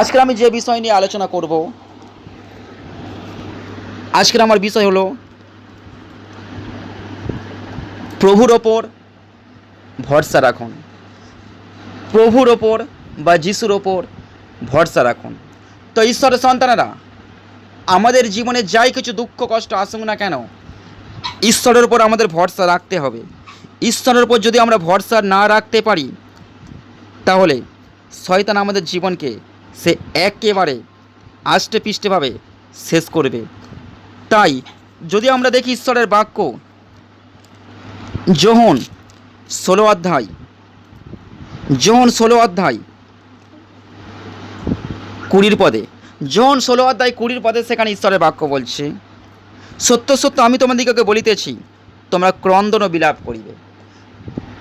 আজকে আমি যে বিষয় নিয়ে আলোচনা করব, আজকের আমার বিষয় হলো প্রভুর ওপর ভরসা রাখুন। প্রভুর ওপর বা যিশুর ওপর ভরসা রাখুন। তো ঈশ্বরের সন্তানেরা, আমাদের জীবনে যাই কিছু দুঃখ কষ্ট আসুক না কেন, ঈশ্বরের ওপর আমাদের ভরসা রাখতে হবে। ঈশ্বরের ওপর যদি আমরা ভরসা না রাখতে পারি, তাহলে শয়তান আমাদের জীবনকে সে একেবারে আষ্টে পৃষ্ঠেভাবে শেষ করবে। তাই যদি আমরা দেখি ঈশ্বরের বাক্য যোহন 16 অধ্যায় 20 পদে, যোহন 16 অধ্যায় 20 পদে সেখানে ঈশ্বরের বাক্য বলছে, সত্য সত্য আমি তোমাদিগকে বলিতেছি, তোমরা ক্রন্দন ও বিলাপ করিবে।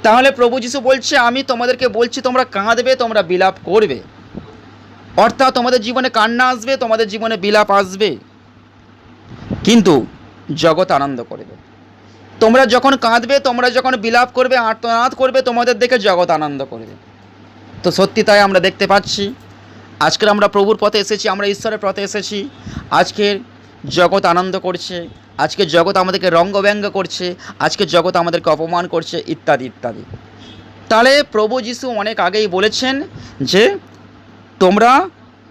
তাহলে প্রভু যিশু বলছে, আমি তোমাদেরকে বলছি তোমরা কাঁদবে, তোমরা বিলাপ করবে। অর্থাৎ তোমাদের জীবনে কান্না আসবে, তোমাদের জীবনে বিলাপ আসবে, কিন্তু জগৎ আনন্দ করবে। তোমরা যখন কাঁদবে, তোমরা যখন বিলাপ করবে, আর্তনাদ করবে, তোমাদের দেখে জগৎ আনন্দ করবে। তো সত্যি তাই আমরা দেখতে পাচ্ছি। আজকের আমরা প্রভুর পথে এসেছি, আমরা ঈশ্বরের পথে এসেছি। আজকের জগৎ আনন্দ করছে, আজকে জগৎ আমাদেরকে রঙ্গব্যঙ্গ করছে, আজকে জগৎ আমাদেরকে অপমান করছে, ইত্যাদি ইত্যাদি। তাহলে প্রভু যিশু অনেক আগেই বলেছেন যে তোমরা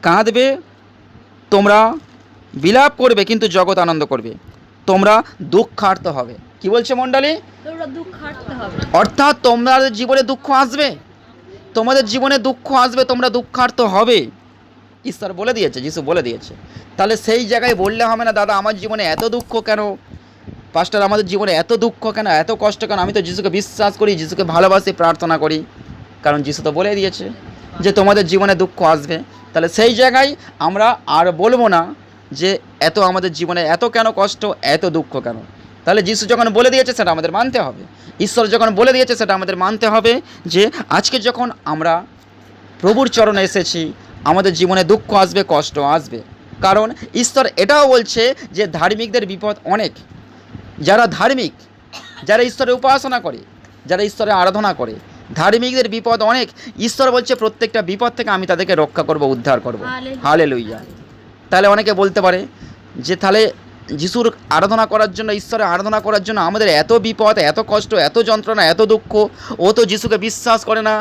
কাঁদবে, তোমরা বিলাপ করবে, কিন্তু জগৎ আনন্দ করবে। তোমরা দুঃখার্ত হবে। কি বলছে মণ্ডলী? অর্থাৎ তোমাদের জীবনে দুঃখ আসবে, তোমাদের জীবনে দুঃখ আসবে, তোমরা দুঃখার্ত হবে। ঈশ্বর বলে দিয়েছে, যিশু বলে দিয়েছে। তাহলে সেই জায়গায় বললে হবে না, দাদা আমার জীবনে এত দুঃখ কেন, পাস্টার আমাদের জীবনে এত দুঃখ কেন, এত কষ্ট কেন। আমি তো যিশুকে বিশ্বাস করি, যিশুকে ভালোবাসি, প্রার্থনা করি, কারণ যিশু তো বলে দিয়েছে যে তোমাদের জীবনে দুঃখ আসবে। তাহলে সেই জায়গায় আমরা আর বলবো না যে এত আমাদের জীবনে এত কেন কষ্ট, এত দুঃখ কেন। তাহলে যিশু যখন বলে দিয়েছে সেটা আমাদের মানতে হবে, ঈশ্বর যখন বলে দিয়েছে সেটা আমাদের মানতে হবে যে আজকে যখন আমরা প্রভুর চরণে এসেছি, আমাদের জীবনে দুঃখ আসবে, কষ্ট আসবে। কারণ ঈশ্বর এটাও বলছে যে ধার্মিকদের বিপদ অনেক। যারা ধার্মিক, যারা ঈশ্বরের উপাসনা করে, যারা ঈশ্বরের আরাধনা করে, ধার্মিকদের বিপদ অনেক। ঈশ্বর বলছে প্রত্যেকটা বিপদ থেকে আমি তাদেরকে রক্ষা করব, উদ্ধার করব। হালেলুয়া। তাহলে অনেকে বলতে পারে যে তাহলে যিশুর আরাধনা করার জন্য, ঈশ্বরের আরাধনা করার জন্য আমাদের এত বিপদ, এত কষ্ট, এত যন্ত্রণা, এত দুঃখ। ও তো যিশুকে বিশ্বাস করে না,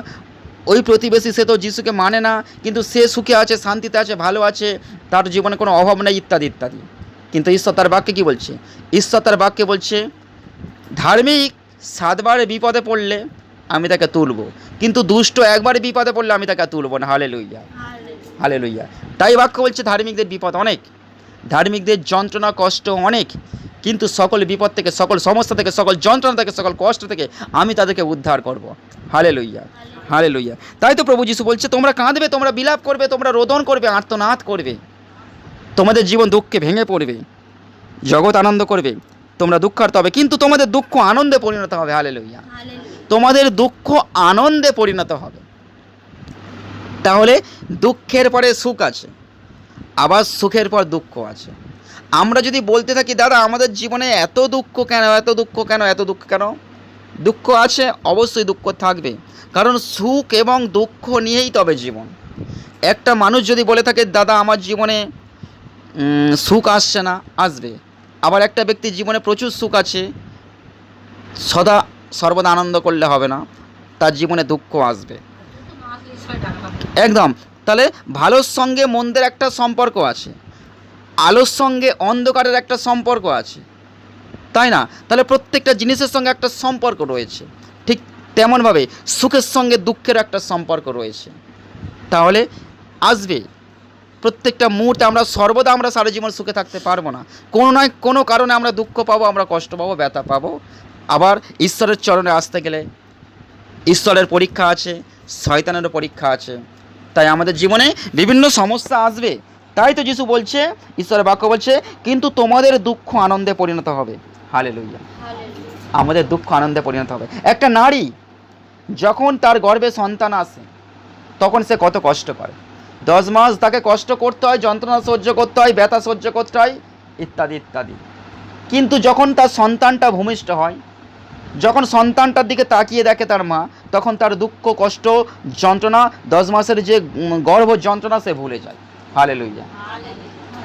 ওই প্রতিবেশী সে তো যিশুকে মানে না, কিন্তু সে সুখে আছে, শান্তিতে আছে, ভালো আছে, তার জীবনে কোনো অভাব নেই, ইত্যাদি ইত্যাদি। কিন্তু ঈশ্বর তার বাক্যে কী বলছে? ঈশ্বর তার বাক্যে বলছে ধার্মিক 7 বার বিপদে পড়লে আমি তাকে তুলব, কিন্তু দুষ্ট একবার বিপদে পড়লে আমি তাকে তুলব না। Hallelujah, hallelujah. তাই বাক্য বলছে ধার্মিকদের বিপদ অনেক, ধার্মিকদের যন্ত্রণা কষ্ট অনেক, কিন্তু সকল বিপদ থেকে, সকল সমস্যা থেকে, সকল যন্ত্রণা থেকে, সকল কষ্ট থেকে আমি তাদেরকে উদ্ধার করব। Hallelujah, hallelujah. তাই তো প্রভু যিশু বলছে তোমরা কাঁদবে, তোমরা বিলাপ করবে, তোমরা রোদন করবে, আর্তনাদ করবে, তোমাদের জীবন দুঃখে ভেঙে পড়বে, জগৎ আনন্দ করবে, তোমরা দুঃখার্ত হবে, কিন্তু তোমাদের দুঃখ আনন্দে পরিণত হবে। হালেলুয়া। তোমাদের দুঃখ আনন্দে পরিণত হবে। তাহলে দুঃখের পরে সুখ আছে, আবার সুখের পর দুঃখ আছে। আমরা যদি বলতে থাকি দাদা আমাদের জীবনে এত দুঃখ কেন, এত দুঃখ কেন, এত দুঃখ কেন, দুঃখ আছে, অবশ্যই দুঃখ থাকবে, কারণ সুখ এবং দুঃখ নিয়েই তবে জীবন। একটা মানুষ যদি বলে থাকে দাদা আমার জীবনে সুখ আসছে না, আসবে। আবার একটা ব্যক্তির জীবনে প্রচুর সুখ আছে, সর্বদা আনন্দ করলে হবে না, তার জীবনে দুঃখ আসবে একদম। তাহলে ভালোর সঙ্গে মন্দের একটা সম্পর্ক আছে, আলোর সঙ্গে অন্ধকারের একটা সম্পর্ক আছে, তাই না? তাহলে প্রত্যেকটা জিনিসের সঙ্গে একটা সম্পর্ক রয়েছে, ঠিক তেমনভাবে সুখের সঙ্গে দুঃখের একটা সম্পর্ক রয়েছে। তাহলে আসবে প্রত্যেকটা মুহূর্তে। আমরা সর্বদা আমরা সারা জীবন সুখে থাকতে পারবো না, কোনো নয় কোনো কারণে আমরা দুঃখ পাবো, আমরা কষ্ট পাবো, ব্যথা পাবো। আবার ঈশ্বরের চরণে আসতে গেলে ঈশ্বরের পরীক্ষা আছে, শয়তানেরও পরীক্ষা আছে। তাই আমাদের জীবনে বিভিন্ন সমস্যা আসবে। তাই তো যিশু বলছে, ঈশ্বরের বাক্য বলছে কিন্তু তোমাদের দুঃখ আনন্দে পরিণত হবে। হালেলুয়া। আমাদের দুঃখ আনন্দে পরিণত হবে। একটা নারী যখন তার গর্ভে সন্তান আসে তখন সে কত কষ্ট করে, 10 মাস তাকে কষ্ট করতে হয়, যন্ত্রণা সহ্য করতে হয়, ব্যথা সহ্য করতে হয়, ইত্যাদি ইত্যাদি। কিন্তু যখন তার সন্তানটা ভূমিষ্ঠ হয়, যখন সন্তানটার দিকে তাকিয়ে দেখে তার মা, তখন তার দুঃখ কষ্ট যন্ত্রণা 10 মাসের যে গর্ভ যন্ত্রণা সে ভুলে যায়। হালেলুয়া।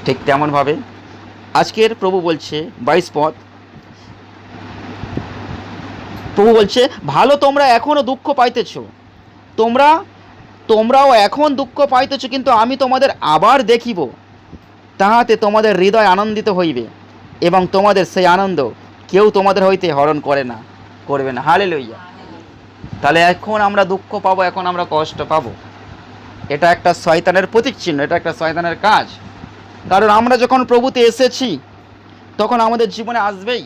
ঠিক তেমনভাবে আজকের প্রভু বলছে 22 পদ, প্রভু বলছে ভালো তোমরা এখনও দুঃখ পাইতেছ, তোমরাও এখন দুঃখ পাইতেছ, কিন্তু আমি তোমাদের আবার দেখিব, তাহাতে তোমাদের হৃদয় আনন্দিত হইবে এবং তোমাদের সেই আনন্দ কেউ তোমাদের হইতে হরণ করবে না। হালেলুয়া। তাহলে এখন আমরা দুঃখ পাবো, এখন আমরা কষ্ট পাবো, এটা একটা শয়তানের প্রতীক চিহ্ন, এটা একটা শয়তানের কাজ। কারণ আমরা যখন প্রভুতে এসেছি তখন আমাদের জীবনে আসবেই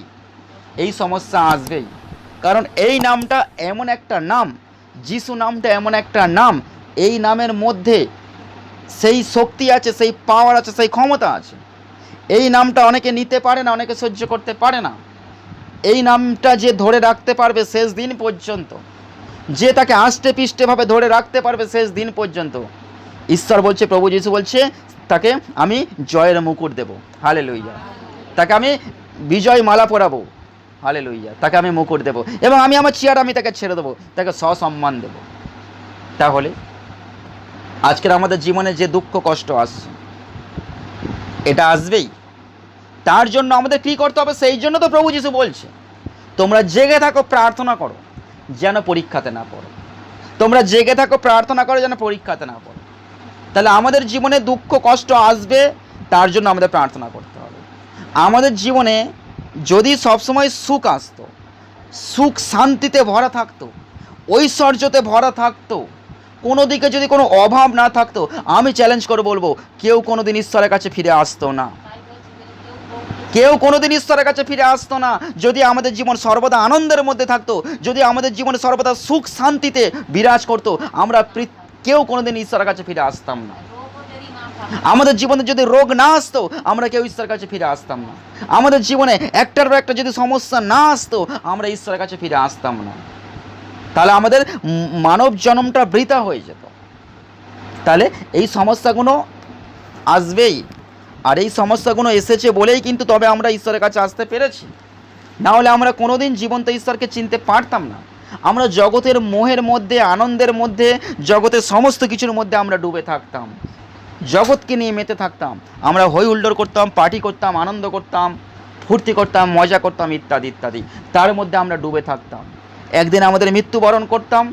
এই সমস্যা, আসবেই। কারণ এই নামটা এমন একটা নাম, যিশু নামটা এমন একটা নাম, এই নামের মধ্যে সেই শক্তি আছে, সেই পাওয়ার আছে, সেই ক্ষমতা আছে। এই নামটা অনেকে নিতে পারে না, অনেকে সহ্য করতে পারে না। এই নামটা যে ধরে রাখতে পারবে শেষ দিন পর্যন্ত, যে তাকে আষ্টে পৃষ্ঠেভাবে ধরে রাখতে পারবে শেষ দিন পর্যন্ত, ঈশ্বর বলছে, প্রভু যিশু বলছে, তাকে আমি জয়ের মুকুট দেব। হালেলুয়া। তাকে আমি বিজয় মালা পরাবো। হালেলুয়া। তাকে আমি মুকুট দেব এবং আমি আমার চেয়ার আমি তাকে ছেড়ে দেবো, তাকে সসম্মান দেব। তাহলে আজকের আমাদের জীবনে যে দুঃখ কষ্ট আসছে, এটা আসবেই। তার জন্য আমাদের কী করতে হবে? সেই জন্য তো প্রভু যিশু বলছে, তোমরা জেগে থাকো, প্রার্থনা করো যেন পরীক্ষাতে না পড়ো। তোমরা জেগে থাকো, প্রার্থনা করো যেন পরীক্ষাতে না পড়ো। তাহলে আমাদের জীবনে দুঃখ কষ্ট আসবে, তার জন্য আমাদের প্রার্থনা করতে হবে। আমাদের জীবনে যদি সবসময় সুখ আসতো, সুখ শান্তিতে ভরা থাকতো, ঐশ্বর্যতে ভরা থাকতো, কোনো দিকে যদি কোনো অভাব না থাকতো, আমি চ্যালেঞ্জ করে বলবো কেউ কোনো দিন ঈশ্বরের কাছে ফিরে আসতো না। কেউ কোনোদিন ঈশ্বরের কাছে ফিরে আসতো না। যদি আমাদের জীবন সর্বদা আনন্দের মধ্যে থাকতো, যদি আমাদের জীবনে সর্বদা সুখ শান্তিতে বিরাজ করতো, আমরা কেউ কোনোদিন ঈশ্বরের কাছে ফিরে আসতাম না। আমাদের জীবনে যদি রোগ না আসতো, আমরা কেউ ঈশ্বরের কাছে ফিরে আসতাম না। আমাদের জীবনে একটার পর একটা যদি সমস্যা না আসতো, আমরা ঈশ্বরের কাছে ফিরে আসতাম না। তাহলে আমাদের মানব জন্মটা বৃথা হয়ে যেত। তাহলে এই সমস্যাগুলো আসবেই, আর এই সমস্যাগুলো এসেছে বলেই কিন্তু তবে আমরা ঈশ্বরের কাছে আসতে পেরেছি। না হলে আমরা কোনোদিন জীবন্ত ঈশ্বরকে চিনতে পারতাম না। আমরা জগতের মোহের মধ্যে, আনন্দের মধ্যে, জগতের সমস্ত কিছুর মধ্যে আমরা ডুবে থাকতাম, জগৎকে নিয়ে মেতে থাকতাম। আমরা হই হুল্লোড় করতাম, পার্টি করতাম, আনন্দ করতাম, ফুর্তি করতাম, মজা করতাম, ইত্যাদি ইত্যাদি। তার মধ্যে আমরা ডুবে থাকতাম। একদিন আমাদের মৃত্যুবরণ করতাম।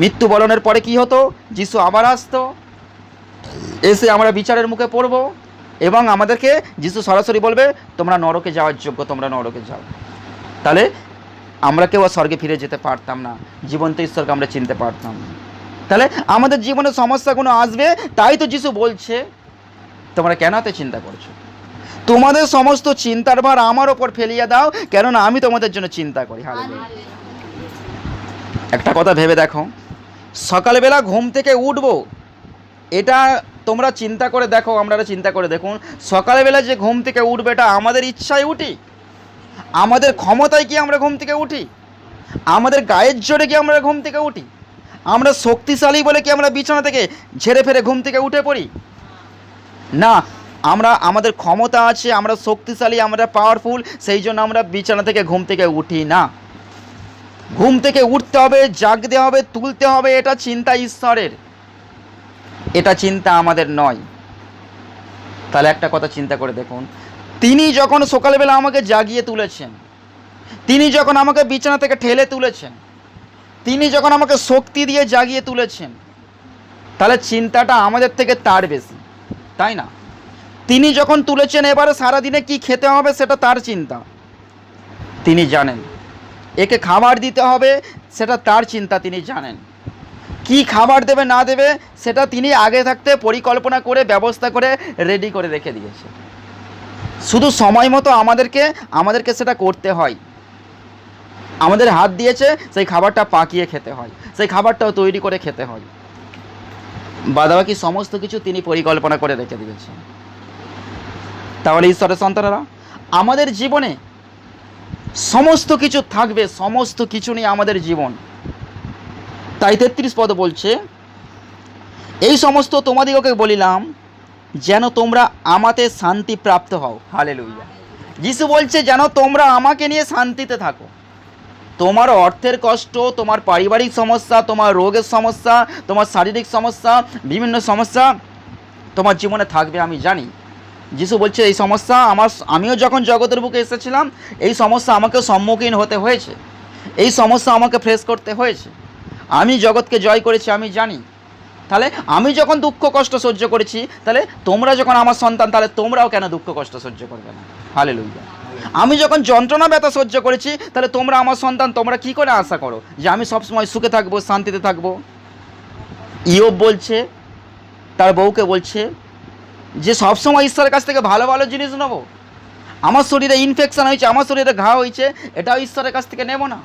মৃত্যুবরণের পরে কি হতো? যিশু আবার আসতো, এসে আমরা বিচারের মুখে পড়ব এবং আমাদেরকে যিশু সরাসরি বলবে, তোমরা নরকে যাওয়ার যোগ্য, তোমরা নরকে যাও। তাহলে আমরা কেউ আর স্বর্গে ফিরে যেতে পারতাম না, জীবন্ত ঈশ্বরকে আমরা চিনতে পারতাম না। তাহলে আমাদের জীবনে সমস্যাগুলো আসবে, তাই তো যিশু বলছে, তোমরা কেন এত চিন্তা করছো? তোমাদের সমস্ত চিন্তার ভার আমার ওপর ফেলিয়ে দাও, কেননা আমি তোমাদের জন্য চিন্তা করি। হালেলুয়া। একটা কথা ভেবে দেখো, সকালবেলা ঘুম থেকে উঠবো, এটা তোমরা চিন্তা করে দেখো, আপনারা চিন্তা করে দেখুন, সকালবেলা যে ঘুম থেকে উঠবে, এটা আমাদের ইচ্ছায় উঠি? আমাদের ক্ষমতায় কি আমরা ঘুম থেকে উঠি? আমাদের গায়ের জোরে কি আমরা ঘুম থেকে উঠি? আমরা শক্তিশালী বলে কি আমরা বিছানা থেকে ঝেড়ে ফেরে ঘুম থেকে উঠে পড়ি? না, আমাদের ক্ষমতা আছে, আমরা শক্তিশালী, আমরা পাওয়ারফুল, সেই জন্য আমরা বিছানা থেকে ঘুম থেকে উঠি না। ঘুম থেকে উঠতে হবে, জাগতে হবে, তুলতে হবে, এটা চিন্তা ঈশ্বরের, এটা চিন্তা আমাদের নয়। তাহলে একটা কথা চিন্তা করে দেখুন, তিনি যখন সকালবেলা আমাকে জাগিয়ে তুলেছেন, তিনি যখন আমাকে বিছানা থেকে ঠেলে তুলেছেন, তিনি যখন আমাকে শক্তি দিয়ে জাগিয়ে তুলেছেন, তাহলে চিন্তাটা আমাদের থেকে তার বেশি, তাই না? তিনি যখন তুলেছেন, এবারে সারাদিনে কি খেতে হবে সেটা তার চিন্তা, তিনি জানেন। একে খাবার দিতে হবে, সেটা তার চিন্তা, তিনি জানেন। কি খাবার দেবে না দেবে সেটা তিনি আগে থাকতে পরিকল্পনা করে, ব্যবস্থা করে, রেডি করে রেখে দিয়েছে। শুধু সময় মতো আমাদেরকে সেটা করতে হয়। আমাদের হাত দিয়েছে, সেই খাবারটা পাকিয়ে খেতে হয়, সেই খাবারটাও তৈরি করে খেতে হয়। বাদবাকি সমস্ত কিছু তিনি পরিকল্পনা করে রেখে দিয়েছেন। তাহলে ঈশ্বরের সন্তানেরা, আমাদের জীবনে সমস্ত কিছু থাকবে, সমস্ত কিছু নিয়ে আমাদের জীবন। তাই 33 পদ বলছে, এই সমস্ত তোমাদিগকে বলিলাম যেন তোমরা আমাতে শান্তি প্রাপ্ত হও। হালেলুয়া। যিশু বলছে যেন তোমরা আমাকে নিয়ে শান্তিতে থাকো। তোমার অর্থের কষ্ট, তোমার পারিবারিক সমস্যা, তোমার রোগের সমস্যা, তোমার শারীরিক সমস্যা, বিভিন্ন সমস্যা তোমার জীবনে থাকবে, আমি জানি। যিশু বলছে এই সমস্যা আমিও যখন জগতের বুকে এসেছিলাম এই সমস্যা আমাকে সম্মুখীন হতে হয়েছে, এই সমস্যা আমাকে ফেস করতে হয়েছে। আমি জগৎকে জয় করেছি, আমি জানি। তাহলে আমি যখন দুঃখ কষ্ট সহ্য করেছি, তাহলে তোমরা যখন আমার সন্তান, তাহলে তোমরাও কেন দুঃখ কষ্ট সহ্য করবে না? হালেলুয়া। আমি যখন যন্ত্রণা ব্যথা সহ্য করেছি, তাহলে তোমরা আমার সন্তান, তোমরা কি করে আশা করো যে আমি সবসময় সুখে থাকবো, শান্তিতে থাকবো? ইয়োব বলছে, তার বউকে বলছে যে সবসময় ঈশ্বরের কাছ থেকে ভালো ভালো জিনিস নেবো। আমার শরীরে ইনফেকশান হয়েছে, আমার শরীরে ঘা হয়েছে, এটাও ঈশ্বরের কাছ থেকে নেব না।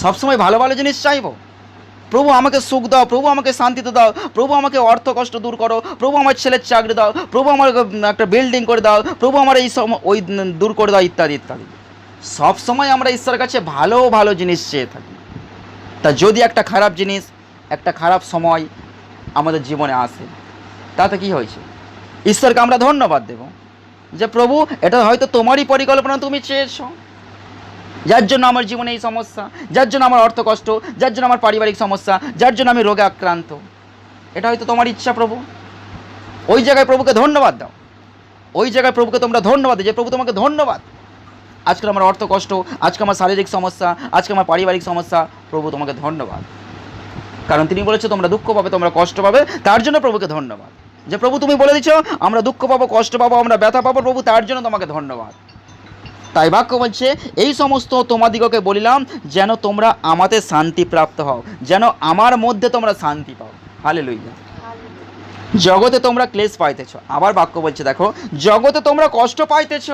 সবসময় ভালো ভালো জিনিস চাইবো। প্রভু আমাকে সুখ দাও, প্রভু আমাকে শান্তিতে দাও, প্রভু আমাকে অর্থ কষ্ট দূর করো, প্রভু আমার ছেলের চাকরি দাও, প্রভু আমার একটা বিল্ডিং করে দাও, প্রভু আমার এই ওই দূর করে দাও, ইত্যাদি ইত্যাদি। সব সময় আমরা ঈশ্বরের কাছে ভালো ভালো জিনিস চেয়ে থাকি। তা যদি একটা খারাপ জিনিস, একটা খারাপ সময় আমাদের জীবনে আসে, তাতে কি হয়েছে? ঈশ্বরকে আমরা ধন্যবাদ দেব যে প্রভু এটা হয়তো তোমারই পরিকল্পনা, তুমি চেয়েছো, যার জন্য আমার জীবনে এই সমস্যা, যার জন্য আমার অর্থ কষ্ট, যার জন্য আমার পারিবারিক সমস্যা, যার জন্য আমি রোগে আক্রান্ত, এটা হয়তো তোমার ইচ্ছা প্রভু। ওই জায়গায় প্রভুকে ধন্যবাদ দাও, ওই জায়গায় প্রভুকে তোমরা ধন্যবাদ দাও যে প্রভু তোমাকে ধন্যবাদ, আজকে আমার অর্থ কষ্ট, আজকে আমার শারীরিক সমস্যা, আজকে আমার পারিবারিক সমস্যা, প্রভু তোমাকে ধন্যবাদ। কারণ তিনি বলেছে তোমরা দুঃখ পাবে, তোমরা কষ্ট পাবে, তার জন্য প্রভুকে ধন্যবাদ। যে প্রভু তুমি বলে দিচ্ছ আমরা দুঃখ পাবো, কষ্ট পাবো, আমরা ব্যথা পাবো, প্রভু তার জন্য তোমাকে ধন্যবাদ। তাই বাক্য বলছে এই সমস্ত তোমাদিগকে বলিলাম যেন তোমরা আমাতে শান্তি প্রাপ্ত হও, যেন আমার মধ্যে তোমরা শান্তি পাও। হালেলুয়া। জগতে তোমরা ক্লেশ পাইতেছ, আবার বাক্য বলছে দেখো, জগতে তোমরা কষ্ট পাইতেছ।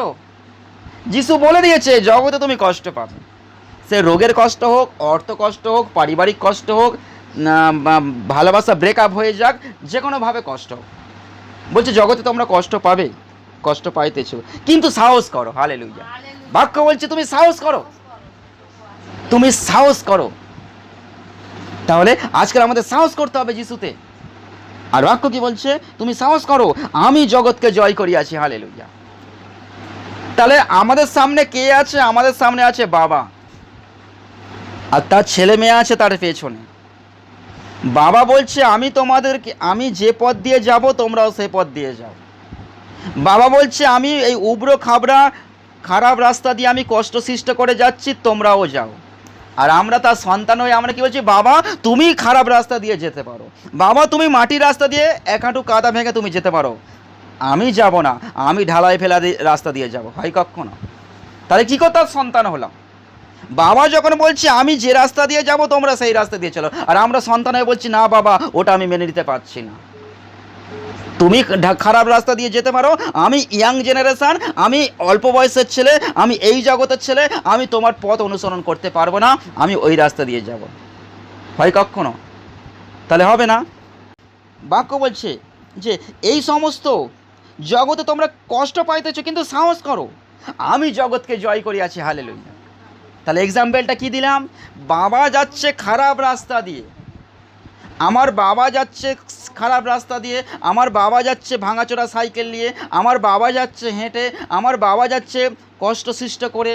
যিশু বলে দিয়েছে জগতে তুমি কষ্ট পাবে, সে রোগের কষ্ট হোক, অর্থ কষ্ট হোক, পারিবারিক কষ্ট হোক, ভালোবাসা ব্রেকআপ হয়ে যাক, যে কোনোভাবে কষ্ট হোক, বলছে জগতে তোমরা কষ্ট পাবে, কষ্ট পাইতেছ, কিন্তু সাহস করো। হালেলুয়া। বাক্য বলছে তুমি সাহস করো, তুমি সাহস করো। তাহলে আজকাল আমাদের সাহস করতে হবে যিশুতে। আর বাক্য কি বলছে? তুমি সাহস করো, আমি জগৎকে জয় করিয়াছি। হালেলুয়া। তাহলে আমাদের সামনে কে আছে? আমাদের সামনে আছে বাবা, আর তার ছেলে মেয়ে আছে তার পেছনে। বাবা বলছে আমি যে পথ দিয়ে যাব তোমরাও সেই পথ দিয়ে যাও। বাবা বলছে আমি এই উবড়ো খাবড়া খারাপ রাস্তা দিয়ে আমি কষ্ট সৃষ্ট করে যাচ্ছি, তোমরাও যাও। আর আমরা তার সন্তান হয়ে আমরা কি বলছি? বাবা তুমি খারাপ রাস্তা দিয়ে যেতে পারো, বাবা তুমি মাটির রাস্তা দিয়ে এক হাঁটু কাদা ভেঙে তুমি যেতে পারো, আমি যাব না, আমি ঢালাই ফেলা রাস্তা দিয়ে যাব। হয় কখনো? তাহলে কী করে তার সন্তান হলাম? বাবা যখন বলছে আমি যে রাস্তা দিয়ে যাব তোমরা সেই রাস্তা দিয়ে চলো, আর আমরা সন্তান হয়ে বলছি না বাবা ওটা আমি মেনে নিতে পারছি না, তুমি খারাপ রাস্তা দিয়ে যেতে পারো, আমি ইয়াং জেনারেশান, আমি অল্প বয়সের ছেলে, আমি এই জগতের ছেলে, আমি তোমার পথ অনুসরণ করতে পারবো না, আমি ওই রাস্তা দিয়ে যাব। হয় কখনো? তাহলে হবে না। বাক্য বলছে যে এই সমস্ত জগতে তোমরা কষ্ট পাইতেছো, কিন্তু সাহস করো, আমি জগৎকে জয় করিয়াছি। হালেলুয়া। তাহলে এক্সাম্পলটা কি দিলাম? বাবা যাচ্ছে খারাপ রাস্তা দিয়ে, আমার বাবা যাচ্ছে খারাপ রাস্তা দিয়ে, আমার বাবা যাচ্ছে ভাঙাচোরা সাইকেল নিয়ে, আমার বাবা যাচ্ছে হেঁটে, আমার বাবা যাচ্ছে কষ্ট সৃষ্ট করে,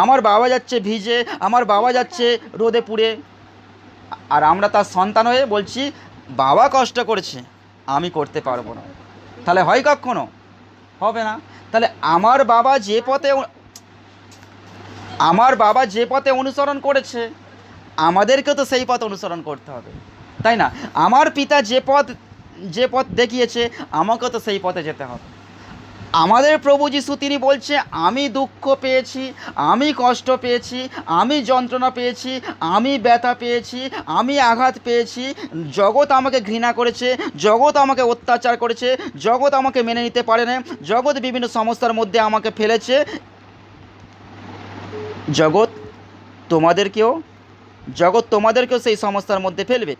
আমার বাবা যাচ্ছে ভিজে, আমার বাবা যাচ্ছে রোদে পুড়ে, আর আমরা তার সন্তান হয়ে বলছি বাবা কষ্ট করেছে আমি করতে পারবো না। তাহলে হয় কখনো? হবে না। তাহলে আমার বাবা যে পথে অনুসরণ করেছে আমাদেরকেও তো সেই পথ অনুসরণ করতে হবে, তাই না? আমার পিতা যে পথ দেখিয়েছে আমাকেও তো সেই পথে যেতে হবে। আমাদের প্রভু যিশু তিনি বলছে আমি দুঃখ পেয়েছি, আমি কষ্ট পেয়েছি, আমি যন্ত্রণা পেয়েছি, আমি ব্যথা পেয়েছি, আমি আঘাত পেয়েছি, জগৎ আমাকে ঘৃণা করেছে, জগৎ আমাকে অত্যাচার করেছে, জগৎ আমাকে মেনে নিতে পারে না, জগৎ বিভিন্ন সমস্যার মধ্যে আমাকে ফেলেছে। জগৎ তোমাদেরকেও সেই সমস্যার মধ্যে ফেলবে।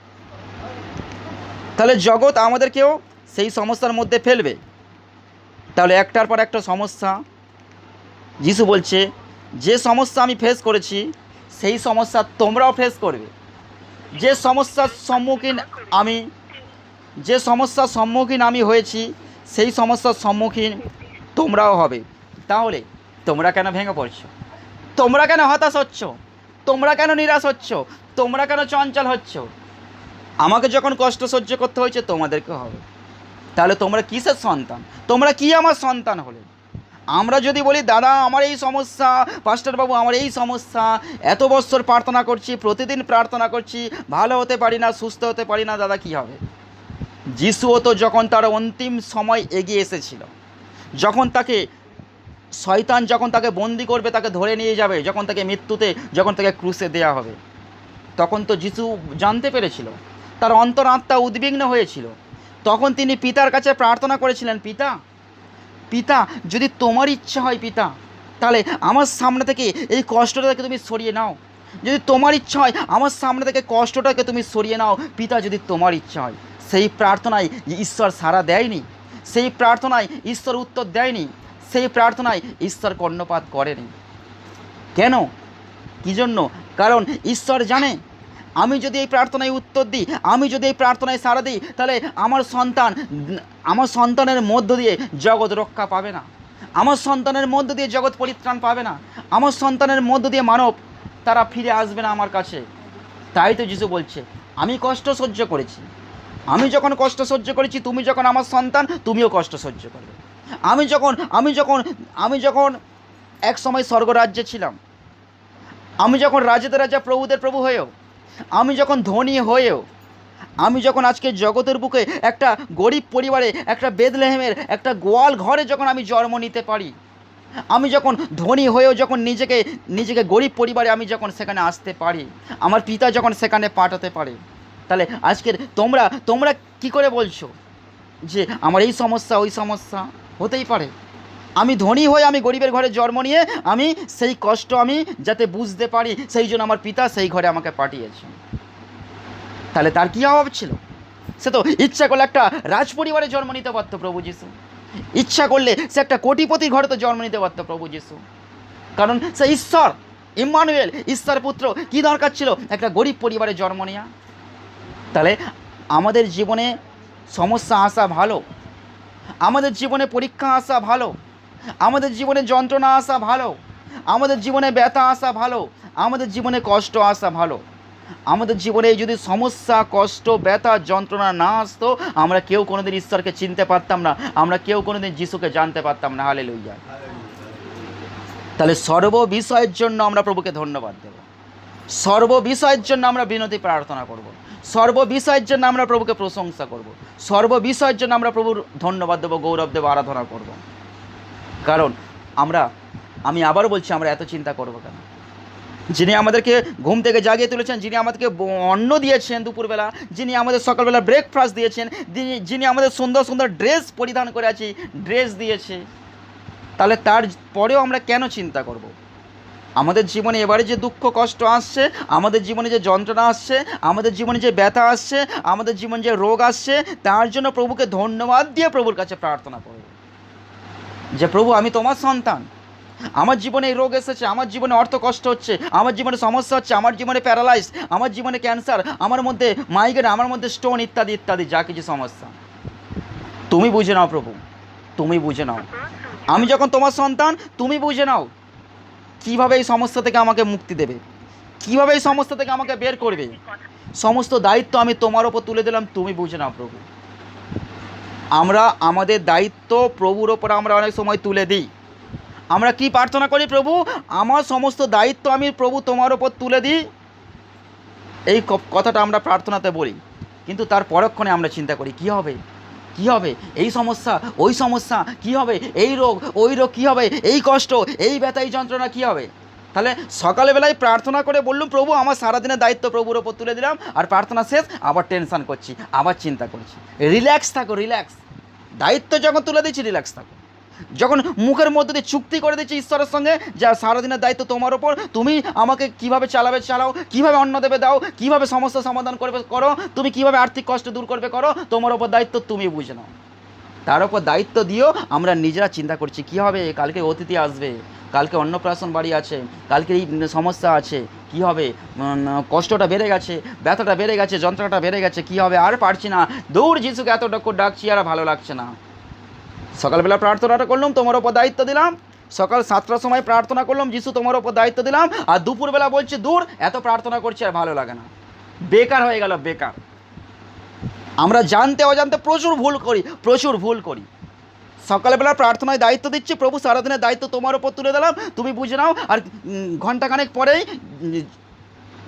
তাহলে জগৎ আমাদেরকেও সেই সমস্যার মধ্যে ফেলবে। তাহলে একটার পর একটা সমস্যা, যিশু বলছে যে সমস্যা আমি ফেস করেছি সেই সমস্যা তোমরাও ফেস করবে। যে সমস্যার সম্মুখীন আমি হয়েছি সেই সমস্যার সম্মুখীন তোমরাও হবে। তাহলে তোমরা কেন ভেঙে পড়ছো? তোমরা কেন হতাশ হচ্ছ? তোমরা কেন নিরাশ হচ্ছ? তোমরা কেন চঞ্চল হচ্ছ? আমাকে যখন কষ্ট সহ্য করতে হয়েছে তোমাদেরকে হবে। তাহলে তোমরা কিসের সন্তান? তোমরা কি আমার সন্তান হলে? আমরা যদি বলি দাদা আমার এই সমস্যা, পাস্টারবাবু আমার এই সমস্যা, এত বছর প্রার্থনা করছি, প্রতিদিন প্রার্থনা করছি, ভালো হতে পারি না, সুস্থ হতে পারি না, দাদা কি হবে? যিশুও তো যখন তার অন্তিম সময় এগিয়ে এসেছিল, যখন তাকে শয়তান যখন তাকে বন্দি করবে, তাকে ধরে নিয়ে যাবে, যখন তাকে মৃত্যুতে, যখন তাকে ক্রুশে দেওয়া হবে, তখন তো যিশু জানতে পেরেছিল, তার অন্তরাত্মা উদ্বিগ্ন হয়েছিল। তখন তিনি পিতার কাছে প্রার্থনা করেছিলেন, পিতা পিতা যদি তোমার ইচ্ছা হয় পিতা, তাহলে আমার সামনে থেকে এই কষ্টটাকে তুমি সরিয়ে নাও। যদি তোমার ইচ্ছা হয় আমার সামনে থেকে কষ্টটাকে তুমি সরিয়ে নাও পিতা, যদি তোমার ইচ্ছা হয়। সেই প্রার্থনায় ঈশ্বর সাড়া দেয়নি, সেই প্রার্থনায় ঈশ্বর উত্তর দেয়নি, সেই প্রার্থনায় ঈশ্বর কর্ণপাত করেনি। কেন? কী জন্য? কারণ ঈশ্বর জানে আমি যদি এই প্রার্থনায় উত্তর দিই, আমি যদি এই প্রার্থনায় সাড়া দিই, তাহলে আমার সন্তানের মধ্য দিয়ে জগৎ রক্ষা পাবে না, আমার সন্তানের মধ্য দিয়ে জগৎ পরিত্রাণ পাবে না, আমার সন্তানের মধ্য দিয়ে মানব তারা ফিরে আসবে না আমার কাছে। তাই তো যিশু বলছে আমি কষ্ট সহ্য করেছি, আমি যখন কষ্ট সহ্য করেছি, তুমি যখন আমার সন্তান তুমিও কষ্ট সহ্য করবে। আমি যখন এক সময় স্বর্গরাজ্যে ছিলাম, আমি যখন রাজাদের রাজা প্রভুদের প্রভু হয়েও, আমি যখন ধনী হয়েও, আমি যখন আজকে জগতের বুকে একটা গরিব পরিবারে, একটা বেথলেহেমের একটা গোয়াল ঘরে যখন আমি জন্ম নিতে পারি, আমি যখন ধনী হয়েও যখন নিজেকে গরিব পরিবারে আমি যখন সেখানে আসতে পারি, আমার পিতা যখন সেখানে পাঠাতে পারে, তাহলে আজকের তোমরা কি করে বলছো যে আমার এই সমস্যা ওই সমস্যা? হতেই পারে আমি ধনী হয়ে আমি গরিবের ঘরে জন্ম নিয়ে আমি সেই কষ্ট আমি যাতে বুঝতে পারি, সেই জন্য আমার পিতা সেই ঘরে আমাকে পাঠিয়েছেন। তাহলে তার কী অভাব ছিল? সে তো ইচ্ছা করলে একটা রাজ পরিবারে জন্ম নিতে পারতো প্রভু যিশু, ইচ্ছা করলে সে একটা কোটিপতির ঘরে তো জন্ম নিতে পারতো প্রভু যিশু, কারণ সে ঈশ্বর, ইম্মানুয়েল, ঈশ্বর পুত্র। কী দরকার ছিল একটা গরিব পরিবারে জন্ম নেওয়া? তাহলে আমাদের জীবনে সমস্যা আসা ভালো, আমাদের জীবনে পরীক্ষা আসা ভালো, আমাদের জীবনে যন্ত্রণা আসা ভালো, আমাদের জীবনে ব্যথা আসা ভালো, আমাদের জীবনে কষ্ট আসা ভালো। আমাদের জীবনে যদি সমস্যা, কষ্ট, ব্যথা, যন্ত্রণা না আসতো, আমরা কেউ কোনোদিন ঈশ্বরকে চিনতে পারতাম না, আমরা কেউ কোনোদিন যিশুকে জানতে পারতাম না। হালেলুয়া। তাহলে সর্ব বিষয়ের জন্য আমরা প্রভুকে ধন্যবাদ দেব, সর্ব বিষয়ের জন্য আমরা বিনতি প্রার্থনা করব, সর্ব বিষয়ের জন্য আমরা প্রভুকে প্রশংসা করব, সর্ব বিষয়ের জন্য আমরা প্রভুর ধন্যবাদ দেবো, গৌরব দেবো, আরাধনা করব। কারণ আমি আবার বলছি, আমরা এত চিন্তা করব কেন? যিনি আমাদেরকে ঘুম থেকে জাগিয়ে তুলেছেন, যিনি আমাদেরকে অন্ন দিয়েছেন দুপুরবেলা, যিনি আমাদের সকালবেলা ব্রেকফাস্ট দিয়েছেন, যিনি আমাদের সুন্দর সুন্দর ড্রেস পরিধান করে আছি, ড্রেস দিয়েছে, তাহলে তার পরেও আমরা কেন চিন্তা করব? আমাদের জীবনে এবারে যে দুঃখ কষ্ট আসছে, আমাদের জীবনে যে যন্ত্রণা আসছে, আমাদের জীবনে যে ব্যথা আসছে, আমাদের জীবনে যে রোগ আসছে, তার জন্য প্রভুকে ধন্যবাদ দিয়ে প্রভুর কাছে প্রার্থনা করব যে প্রভু আমি তোমার সন্তান, আমার জীবনে এই রোগ এসেছে, আমার জীবনে অর্থ কষ্ট হচ্ছে, আমার জীবনে সমস্যা হচ্ছে, আমার জীবনে প্যারালাইজ, আমার জীবনে ক্যান্সার, আমার মধ্যে মাইগ্রেন, আমার মধ্যে স্টোন, ইত্যাদি ইত্যাদি যা কিছু সমস্যা, তুমি বুঝে নাও প্রভু, তুমি বুঝে নাও। আমি যখন তোমার সন্তান, তুমি বুঝে নাও কীভাবে এই সমস্যা থেকে আমাকে মুক্তি দেবে, কীভাবে এই সমস্যা থেকে আমাকে বের করবে। সমস্ত দায়িত্ব আমি তোমার ওপর তুলে দিলাম, তুমি বুঝে নাও প্রভু। আমরা আমাদের দায়িত্ব প্রভুর ওপর আমরা অনেক সময় তুলে দিই। আমরা কি প্রার্থনা করি? প্রভু আমার সমস্ত দায়িত্ব আমি প্রভু তোমার ওপর তুলে দিই, এই কথাটা আমরা প্রার্থনাতে বলি, কিন্তু তার পরক্ষণে আমরা চিন্তা করি কী হবে, কী হবে, এই সমস্যা ওই সমস্যা কী হবে, এই রোগ ওই রোগ কী হবে, এই কষ্ট এই ব্যথা এই যন্ত্রণা কী হবে। তাহলে সকালবেলায় প্রার্থনা করে বললাম প্রভু আমার সারাদিনের দায়িত্ব প্রভুর ওপর তুলে দিলাম, আর প্রার্থনা শেষ আবার টেনশান করছি, আবার চিন্তা করছি। রিল্যাক্স থাকো, রিল্যাক্স। দায়িত্ব যখন তুলে দিচ্ছি রিল্যাক্স থাকো। যখন মুখের মধ্যে দিয়ে চুক্তি করে দিচ্ছি ঈশ্বরের সঙ্গে যা সারাদিনের দায়িত্ব তোমার ওপর, তুমি আমাকে কিভাবে চালাও, কিভাবে অন্ন দেবে দাও, কিভাবে সমস্যা সমাধান করবে করো, তুমি কিভাবে আর্থিক কষ্ট দূর করবে করো, তোমার ওপর দায়িত্ব তুমি বুঝে নাও। তার ওপর দায়িত্ব দিয়েও আমরা নিজেরা চিন্তা করছি কী হবে, কালকে অতিথি আসবে, কালকে অন্নপ্রাশন বাড়ি আছে, কালকে এই সমস্যা আছে, কী হবে, কষ্টটা বেড়ে গেছে, ব্যথাটা বেড়ে গেছে, যন্ত্রণাটা বেড়ে গেছে, কী হবে, আর পারছি না, দৌড় যিশুকে এতটুকু ডাকছি আর ভালো লাগছে না। সকালবেলা প্রার্থনাটা করলাম, তোমার ওপর দায়িত্ব দিলাম, সকাল 7টার সময় প্রার্থনা করলাম, যিশু তোমার ওপর দায়িত্ব দিলাম, আর দুপুরবেলা বলছে দূর এত প্রার্থনা করছি আর ভালো লাগে না, বেকার হয়ে গেল, বেকার। আমরা জানতে অজান্তে প্রচুর ভুল করি। সকালবেলা প্রার্থনায় দায়িত্ব দিচ্ছি, প্রভু সারাদিনের দায়িত্ব তোমার ওপর তুলে দিলাম, তুমি বুঝে নাও, আর ঘন্টাখানেক পরেই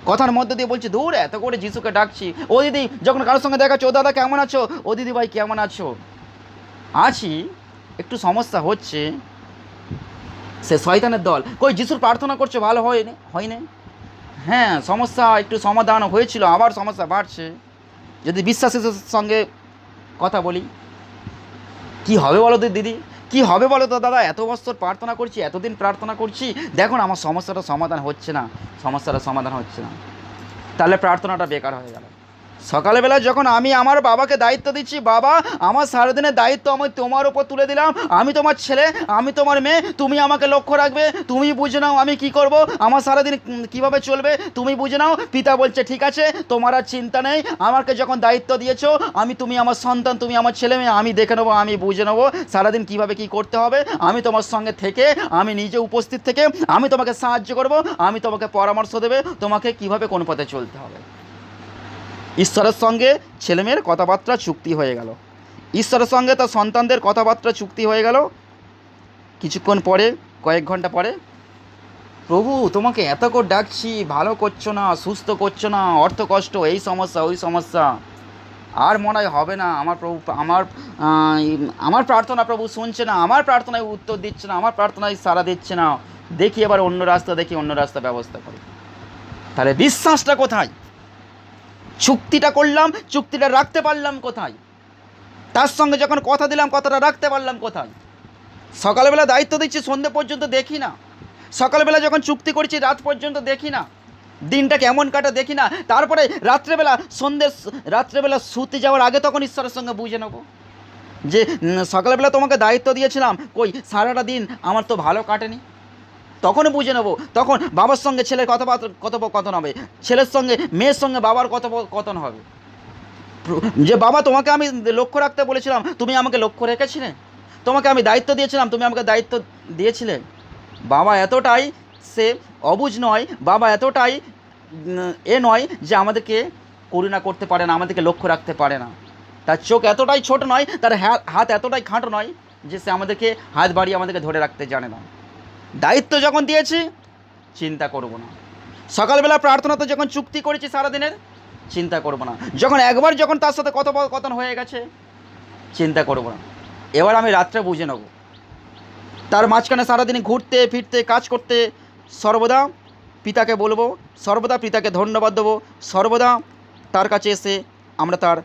কথার মধ্যে দিয়ে বলছি দূর এত করে যিশুকে ডাকছি। ও দিদি যখন কারোর সঙ্গে দেখাচ্ছ, ও দাদা কেমন আছো, ও দিদি ভাই কেমন আছো, আছি, একটু সমস্যা হচ্ছে, সে শয়তানের দল। কই যিশুর প্রার্থনা করছে ভালো হয়নি? হ্যাঁ, সমস্যা একটু সমাধান হয়েছিল, আবার সমস্যা বাড়ছে। যদি বিশ্বাসের সঙ্গে কথা বলি, কি হবে বলো তো দিদি, কি হবে বলো তো দাদা, এত বছর প্রার্থনা করছি, এতদিন প্রার্থনা করছি, দেখুন আমার সমস্যাটা সমাধান হচ্ছে না, তাহলে প্রার্থনাটা বেকার হয়ে গেল। সকালবেলা যখন আমি আমার বাবাকে দায়িত্ব দিচ্ছি, বাবা আমার সারাদিনের দায়িত্ব আমি তোমার ওপর তুলে দিলাম, আমি তোমার ছেলে, আমি তোমার মেয়ে, তুমি আমাকে লক্ষ্য রাখবে, তুমি বুঝে নাও আমি কি করব, আমার সারাদিন কিভাবে চলবে তুমি বুঝে নাও। পিতা বলছে ঠিক আছে, তোমার আর চিন্তা নেই, আমাকে যখন দায়িত্ব দিয়েছো, তুমি আমার সন্তান, তুমি আমার ছেলে মেয়ে, আমি দেখে নেবো, আমি বুঝে নেবো সারাদিন কিভাবে কি করতে হবে, আমি তোমার সঙ্গে থেকে, আমি নিজে উপস্থিত থেকে আমি তোমাকে সাহায্য করব, আমি তোমাকে পরামর্শ দেবে তোমাকে কিভাবে কোন পথে চলতে হবে। ঈশ্বরের সঙ্গে ছেলেমেয়ের কথাবার্তা চুক্তি হয়ে গেল, ঈশ্বরের সঙ্গে তার সন্তানদের কথাবার্তা চুক্তি হয়ে গেল। কিছুক্ষণ পরে, কয়েক ঘন্টা পরে, প্রভু তোমাকে এত করে ডাকছি, ভালো করছো না, সুস্থ করছো না, অর্থ কষ্ট, এই সমস্যা ওই সমস্যা, আর মনে হয় হবে না, আমার প্রভু আমার প্রার্থনা প্রভু শুনছে না, আমার প্রার্থনায় উত্তর দিচ্ছে না, আমার প্রার্থনায় সাড়া দিচ্ছে না, দেখি এবার অন্য রাস্তা ব্যবস্থা করি। তাহলে বিশ্বাসটা কোথায়? চুক্তিটা করলাম, চুক্তিটা রাখতে পারলাম কোথায়? তার সঙ্গে যখন কথা দিলাম, কথাটা রাখতে পারলাম কোথায়? সকালবেলা দায়িত্ব দিচ্ছি, সন্ধ্যে পর্যন্ত দেখি না, সকালবেলা যখন চুক্তি করছি রাত পর্যন্ত দেখি না, দিনটা কেমন কাটা দেখি না, তারপরে রাত্রেবেলা শুতে যাওয়ার আগে তখন ঈশ্বরের সঙ্গে বুঝে নেব যে সকালবেলা তোমাকে দায়িত্ব দিয়েছিলাম, কই সারাটা দিন আমার তো ভালো কাটেনি, তখন বুঝে নেব। তখন বাবার সঙ্গে ছেলের কথোপকথন হবে, ছেলের সঙ্গে মেয়ের সঙ্গে বাবার কথোপকথন হবে, যে বাবা তোমাকে আমি লক্ষ্য রাখতে বলেছিলাম, তুমি আমাকে লক্ষ্য রেখেছিলে, তোমাকে আমি দায়িত্ব দিয়েছিলাম, তুমি আমাকে দায়িত্ব দিয়েছিলে। বাবা এতটাই সে অবুঝ নয়, বাবা এতটাই নয় যে আমাদেরকে করুণা করতে পারে না, আমাদেরকে লক্ষ্য রাখতে পারে না, তার চোখ এতটাই ছোট নয়, তার হাত এতটাই খাঁটো নয় যে সে আমাদেরকে হাত বাড়িয়ে আমাদেরকে ধরে রাখতে জানে না। দায়িত্ব যখন দিয়েছি চিন্তা করব না, সকালবেলা প্রার্থনাতে যখন চুক্তি করেছি সারাদিনের, চিন্তা করব না, যখন তার সাথে কথোপকথন হয়ে গেছে, চিন্তা করব না, এবার আমি রাত্রে বুঝে নেব। তার মাঝখানে সারাদিন ঘুরতে ফিরতে কাজ করতে সর্বদা পিতাকে বলবো, সর্বদা পিতাকে ধন্যবাদ দেবো, সর্বদা তার কাছে এসে আমরা তার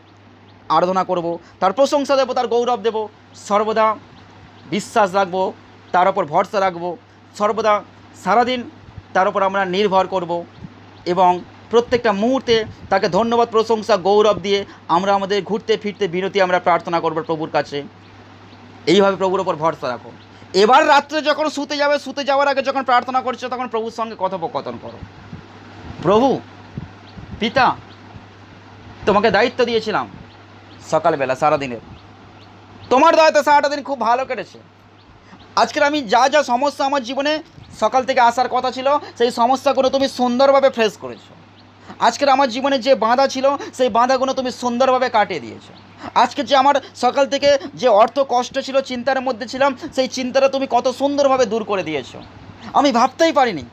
আরাধনা করব, তার প্রশংসা দেবো, তার গৌরব দেব, সর্বদা বিশ্বাস রাখবো, তার ওপর ভরসা রাখবো, সর্বদা সারাদিন তার ওপর আমরা নির্ভর করব, এবং প্রত্যেকটা মুহূর্তে তাকে ধন্যবাদ প্রশংসা গৌরব দিয়ে আমরা আমাদের ঘুরতে ফিরতে বিরতি আমরা প্রার্থনা করব প্রভুর কাছে। এইভাবে প্রভুর ওপর ভরসা রাখো। এবার রাত্রে যখন শুতে যাওয়ার আগে যখন প্রার্থনা করছো, তখন প্রভুর সঙ্গে কথোপকথন করো, প্রভু পিতা তোমাকে দায়িত্ব দিয়েছিলাম সকালবেলা সারাদিনের, তোমার দায়িত্ব সারাটা দিন খুব ভালো কেটেছে, আজকের আমি যা সমস্যা আমার জীবনে সকাল থেকে আসার কথা ছিল, সেই সমস্যাগুলো তুমি সুন্দরভাবে ফেস করেছো, আজকের আমার জীবনে যে বাঁধা ছিল সেই বাঁধাগুলো তুমি সুন্দরভাবে কাটিয়ে দিয়েছো, আজকে যে আমার সকাল থেকে যে অর্থ কষ্ট ছিল, চিন্তার মধ্যে ছিলাম, সেই চিন্তাটা তুমি কত সুন্দরভাবে দূর করে দিয়েছো, আমি ভাবতেই পারিনি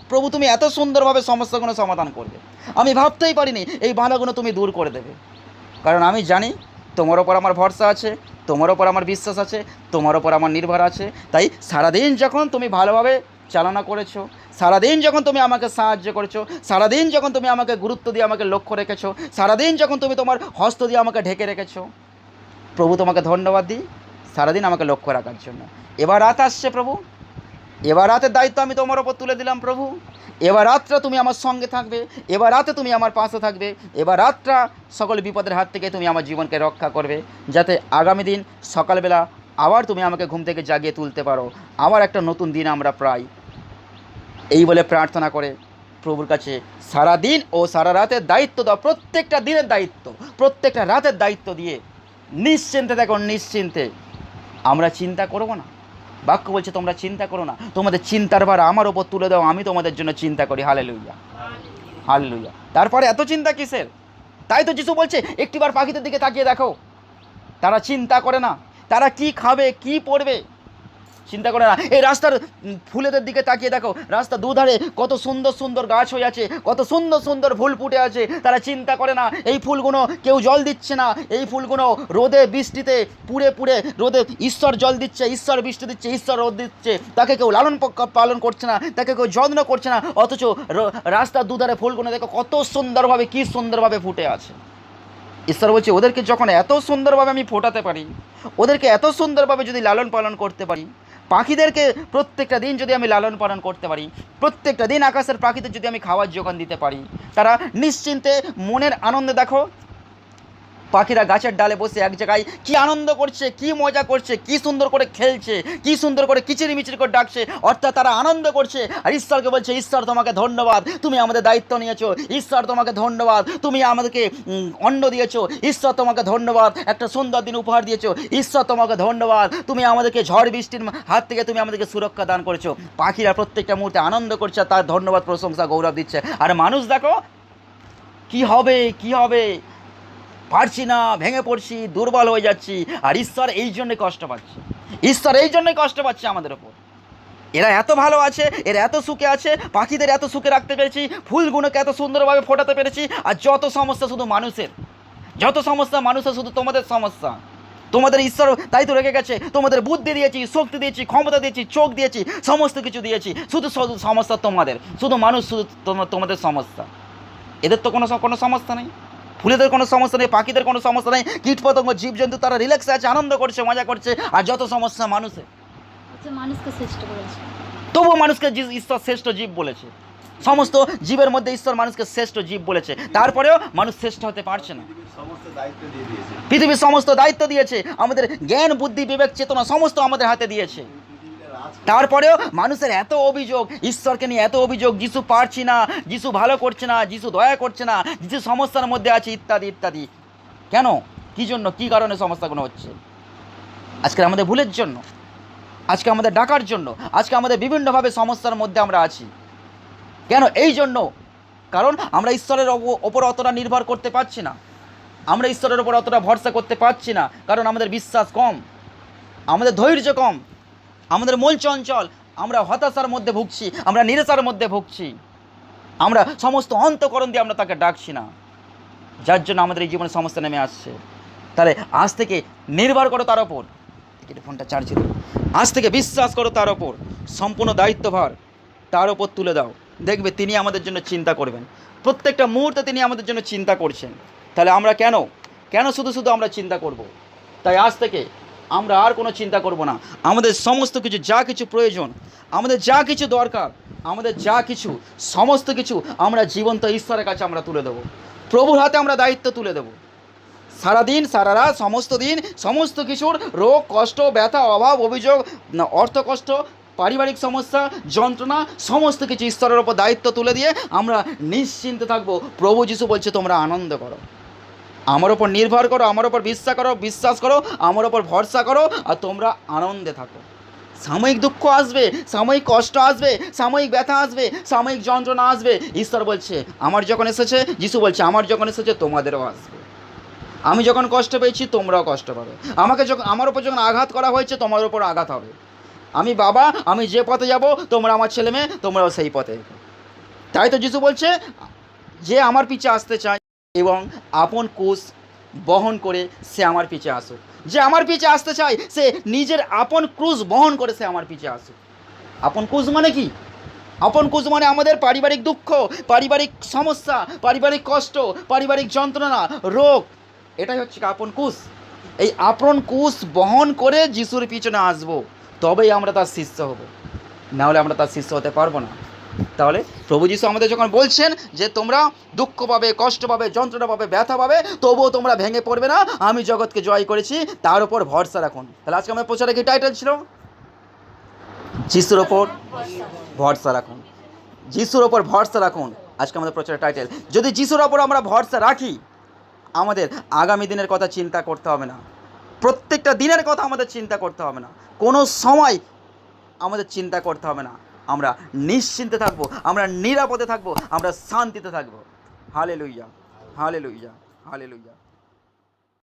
প্রভু তুমি এত সুন্দরভাবে সমস্যাগুলো সমাধান করবে, আমি ভাবতেই পারিনি এই বাঁধাগুলো তুমি দূর করে দেবে, কারণ আমি জানি তোমার ওপর আমার ভরসা আছে, তোমার ওপর আমার বিশ্বাস আছে, তোমার ওপর আমার নির্ভর আছে। তাই সারাদিন যখন তুমি ভালোভাবে চালনা করেছো, সারাদিন যখন তুমি আমাকে সাহায্য করেছো, সারাদিন যখন তুমি আমাকে গুরুত্ব দিয়ে আমাকে লক্ষ্য রেখেছো, সারাদিন যখন তুমি তোমার হস্ত দিয়ে আমাকে ঢেকে রেখেছো, প্রভু তোমাকে ধন্যবাদ দিই সারাদিন আমাকে লক্ষ্য রাখার জন্য। এবার রাত আসছে প্রভু, এবার রাতের দায়িত্ব আমি তোমার ওপর তুলে দিলাম প্রভু, এবার রাতটা তুমি আমার সঙ্গে থাকবে, এবার রাতে তুমি আমার পাশে থাকবে, এবার রাতটা সকল বিপদের হাত থেকে তুমি আমার জীবনকে রক্ষা করবে, যাতে আগামী দিন সকালবেলা আবার তুমি আমাকে ঘুম থেকে জাগিয়ে তুলতে পারো, আবার একটা নতুন দিন আমরা পাই। এই বলে প্রার্থনা করে প্রভুর কাছে সারা দিন ও সারা রাতের দায়িত্ব দাও, প্রত্যেকটা দিনের দায়িত্ব, প্রত্যেকটা রাতের দায়িত্ব দিয়ে নিশ্চিন্তে দেখো, নিশ্চিন্তে আমরা চিন্তা করব না, বাক্য বলছে তোমরা চিন্তা করো না, তোমাদের চিন্তার ভার আমার ওপর তুলে দাও, আমি তোমাদের জন্য চিন্তা করি। Hallelujah, hallelujah. তারপরে এত চিন্তা কিসের? তাই তো যিশু বলছে একটিবার পাখিদের দিকে তাকিয়ে দেখো, তারা চিন্তা করে না তারা কি খাবে কি পরবে, চিন্তা করে না। এই রাস্তার ফুলেদের দিকে তাকিয়ে দেখো, রাস্তা দুধারে কত সুন্দর সুন্দর গাছ হয়ে আছে, কত সুন্দর সুন্দর ফুল ফুটে আছে, তারা চিন্তা করে না এই ফুলগুলো কেউ জল দিচ্ছে না, এই ফুলগুলো রোদে বৃষ্টিতে পুড়ে পুড়ে রোদে ঈশ্বর জল দিচ্ছে, ঈশ্বর বৃষ্টি দিচ্ছে, ঈশ্বর রোদ দিচ্ছে, তাকে কেউ লালন পালন করছে না, তাকে কেউ যত্ন করছে না, অথচ রাস্তার দুধারে ফুলগুলো দেখো কত সুন্দরভাবে, কি সুন্দরভাবে ফুটে আছে। ঈশ্বর বলছে ওদেরকে যখন এত সুন্দরভাবে আমি ফোটাতে পারি, ওদেরকে এত সুন্দরভাবে যদি লালন পালন করতে পারি, পাখিদেরকে প্রত্যেকটা দিন যদি আমি লালন পালন করতে পারি, প্রত্যেকটা দিন আকাশের পাখিদের যদি আমি খাওয়ার যোগান দিতে পারি, তারা নিশ্চিন্তে মনের আনন্দে দেখো পাখিরা গাছের ডালে বসে এক জায়গায় কি আনন্দ করছে, কি মজা করছে, কি সুন্দর করে খেলছে, কি সুন্দর করে কিচিরি মিচিরি করে ডাকছে, অর্থাৎ তারা আনন্দ করছে। আর ঈশ্বরকে বলছে ঈশ্বর তোমাকে ধন্যবাদ, তুমি আমাদের দায়িত্ব নিয়েছো, ঈশ্বর তোমাকে ধন্যবাদ, তুমি আমাদেরকে অন্ন দিয়েছো, ঈশ্বর তোমাকে ধন্যবাদ, একটা সুন্দর দিন উপহার দিয়েছো, ঈশ্বর তোমাকে ধন্যবাদ, তুমি আমাদেরকে ঝড় বৃষ্টির হাত থেকে তুমি আমাদেরকে সুরক্ষা দান করেছো। পাখিরা প্রত্যেকটা মুহূর্তে আনন্দ করছে, তার ধন্যবাদ প্রশংসা গৌরব দিচ্ছে। আর মানুষ দেখো কি হবে কি হবে, পারছি না, ভেঙে পড়ছি, দুর্বল হয়ে যাচ্ছি। আর ঈশ্বর এই জন্যই কষ্ট পাচ্ছে, ঈশ্বর এই জন্যই কষ্ট পাচ্ছে আমাদের ওপর। এরা এত ভালো আছে, এরা এত সুখে আছে, পাখিদের এত সুখে রাখতে পেরেছি, ফুলগুলোকে এত সুন্দরভাবে ফোটাতে পেরেছি, আর যত সমস্যা শুধু মানুষের, যত সমস্যা মানুষের, শুধু তোমাদের সমস্যা। তোমাদের ঈশ্বর তাই তো রেখে গেছে, তোমাদের বুদ্ধি দিয়েছি, শক্তি দিয়েছি, ক্ষমতা দিয়েছি, চোখ দিয়েছি, সমস্ত কিছু দিয়েছি, শুধু শুধু সমস্যা তোমাদের, শুধু মানুষ, শুধু তোমাদের সমস্যা। এদের তো কোনো সমস্যা নেই, ফুলেদের কোনো সমস্যা নেই, পাখিদের কোনো সমস্যা নেই, কীটপতঙ্গ জীবজন্তু তারা রিল্যাক্সে আছে, আনন্দ করছে, মজা করছে। আর যত সমস্যা মানুষের, মানুষকে শ্রেষ্ঠ বলেছে, তবুও মানুষকে ঈশ্বর শ্রেষ্ঠ জীব বলেছে। সমস্ত জীবের মধ্যে ঈশ্বর মানুষকে শ্রেষ্ঠ জীব বলেছে, তারপরেও মানুষ শ্রেষ্ঠ হতে পারছে না। পৃথিবীর সমস্ত দায়িত্ব দিয়েছে, আমাদের জ্ঞান বুদ্ধি বিবেক চেতনা সমস্ত আমাদের হাতে দিয়েছে, তারপরেও মানুষের এত অভিযোগ, ঈশ্বরকে নিয়ে এত অভিযোগ, যিশু পারছি না, যিশু ভালো করছে না, যিশু দয়া করছে না, যিশু সমস্যার মধ্যে আছে, ইত্যাদি ইত্যাদি। কেন, কী জন্য, কী কারণে সমস্যাগুলো হচ্ছে? আজকে আমাদের ভুলের জন্য, আজকে আমাদের ডাকার জন্য, আজকে আমাদের বিভিন্নভাবে সমস্যার মধ্যে আমরা আছি। কেন? এই জন্য, কারণ আমরা ঈশ্বরের ওপর অতটা নির্ভর করতে পারছি না, আমরা ঈশ্বরের ওপর অতটা ভরসা করতে পারছি না, কারণ আমাদের বিশ্বাস কম, আমাদের ধৈর্য কম, আমাদের মন চঞ্চল, আমরা হতাশার মধ্যে ভুগছি, আমরা নিরাশার মধ্যে ভুগছি, আমরা সমস্ত অন্তঃকরণ দিয়ে আমরা তাকে ডাকছি না, যার জন্য আমাদের এই জীবনে সমস্যা নেমে আসছে। তাহলে আজ থেকে নির্ভর করো তার ওপর, ফোনটা চার্জ দিও, আজ থেকে বিশ্বাস করো তার ওপর, সম্পূর্ণ দায়িত্বভার তার ওপর তুলে দাও, দেখবে তিনি আমাদের জন্য চিন্তা করবেন, প্রত্যেকটা মুহূর্তে তিনি আমাদের জন্য চিন্তা করছেন। তাহলে আমরা কেন শুধু শুধু আমরা চিন্তা করব? তাই আজ থেকে আমরা আর কোনো চিন্তা করব না, আমাদের সমস্ত কিছু যা কিছু প্রয়োজন, আমাদের যা কিছু দরকার, আমাদের যা কিছু সমস্ত কিছু আমরা জীবন্ত ঈশ্বরের কাছে আমরা তুলে দেবো, প্রভুর হাতে আমরা দায়িত্ব তুলে দেবো। সারাদিন সারা রাত সমস্ত দিন সমস্ত কিছুর রোগ কষ্ট ব্যথা অভাব অভিযোগ অর্থ কষ্ট পারিবারিক সমস্যা যন্ত্রণা সমস্ত কিছু ঈশ্বরের ওপর দায়িত্ব তুলে দিয়ে আমরা নিশ্চিন্তে থাকবো। প্রভু যিশু বলছে তোমরা আনন্দ করো, আমার ওপর নির্ভর করো, আমার ওপর বিশ্বাস করো, আমার ওপর ভরসা করো, আর তোমরা আনন্দে থাকো। সাময়িক দুঃখ আসবে, সাময়িক কষ্ট আসবে, সাময়িক ব্যথা আসবে, সাময়িক যন্ত্রণা আসবে। ঈশ্বর বলছে আমার যখন এসেছে, যিশু বলছে আমার যখন এসেছে তোমাদেরও আসবে। আমি যখন কষ্ট পেয়েছি তোমরাও কষ্ট পাবে, আমার ওপর যখন আঘাত করা হয়েছে তোমার ওপর আঘাত হবে। আমি বাবা, আমি যে পথে যাব তোমরা আমার ছেলে মেয়ে, তোমরাও সেই পথে। তাই তো যিশু বলছে যে আমার পিছে আসতে চায় এবং আপন ক্রুশ বহন করে সে আমার পিছে আসুক। যে আমার পিছে আসতে চায় সে নিজের আপন ক্রুশ বহন করে সে আমার পিছে আসুক। আপন ক্রুশ মানে কি? আপন ক্রুশ মানে আমাদের পারিবারিক দুঃখ, পারিবারিক সমস্যা, পারিবারিক কষ্ট, পারিবারিক যন্ত্রণা, রোগ, এটাই হচ্ছে আপন ক্রুশ। এই আপন ক্রুশ বহন করে যিশুর পিছনে আসবো, তবেই আমরা তার শিষ্য হব, নাহলে আমরা তার শিষ্য হতে পারবো না। তাহলে প্রভু যিশু আমাদের যখন বলছেন যে তোমরা দুঃখ পাবে, কষ্ট পাবে, যন্ত্রণা পাবে, ব্যথা পাবে, তবুও তোমরা ভেঙে পড়বে না, আমি জগৎকে জয় করেছি, তার উপর ভরসা রাখুন। তাহলে আজকে আমাদের প্রচারে কি টাইটেল ছিল? যিশুর ওপর ভরসা রাখুন, যিশুর ওপর ভরসা রাখুন। আজকে আমাদের প্রচারের টাইটেল। যদি যিশুর ওপর আমরা ভরসা রাখি, আমাদের আগামী দিনের কথা চিন্তা করতে হবে না, প্রত্যেকটা দিনের কথা আমাদের চিন্তা করতে হবে না, কোনো সময় আমাদের চিন্তা করতে হবে না, আমরা নিশ্চিন্তে থাকবো, আমরা নিরাপদে থাকবো, আমরা শান্তিতে থাকবো। Hallelujah, hallelujah, hallelujah.